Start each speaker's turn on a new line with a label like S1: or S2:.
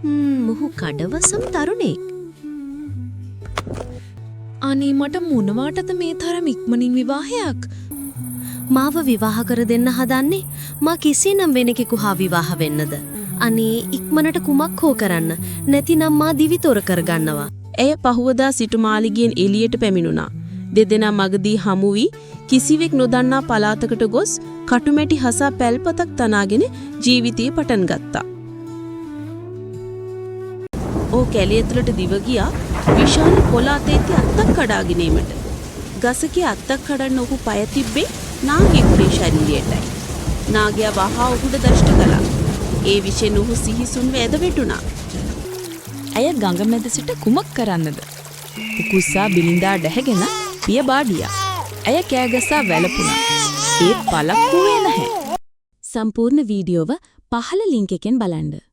S1: මොහු කඩවසම් තරුණෙක්.
S2: අනේ මට මොනවාටද මේ තරම් ඉක්මනින් විවාහයක්?
S1: මාව විවාහ කර දෙන්න හදන්නේ මා කිසිනම් වෙනකෙකු හා විවාහ වෙන්නද? අනේ ඉක්මනට කුමක් හෝ කරන්න. නැතිනම් මා දිවිතොර කරගන්නවා.
S3: ඇය පහුවදා සිටුමාලිගෙන් එළියට පැමිණුණා. දෙදෙනා මගදී හමු වී කිසිවෙක් නොදන්නා පළාතකට ගොස් කටුමැටි හසා පැල්පතක් තනාගෙන ජීවිතේ පටන් ගත්තා. ඕ කැලිය ඇතුළට දිව ගියා විශාල පොළාතේති අත්තක් කඩාගෙන ඒමට. ගසකේ අත්තක් කඩන්න ඔහු පය තිබ්බේ නාගයෙකුගේ ශරීරයටයි. නාගයා වහා ඔහුට දෂ්ට කළා. ඒ විශේෂ ඔහු සිහිසුන්ව ඇද වැටුණා.
S2: ඇය ගඟ මැද සිට කුමක් කරන්නද? උකුස්සා බිලින්දා ඩැහැගෙන පිය බාඩියා. ඇය කෑගසා වැළපුණා. ඒත් පළක් වූයේ නැහැ.
S4: සම්පූර්ණ වීඩියෝව පහළ ලින්ක් එකෙන් බලන්න.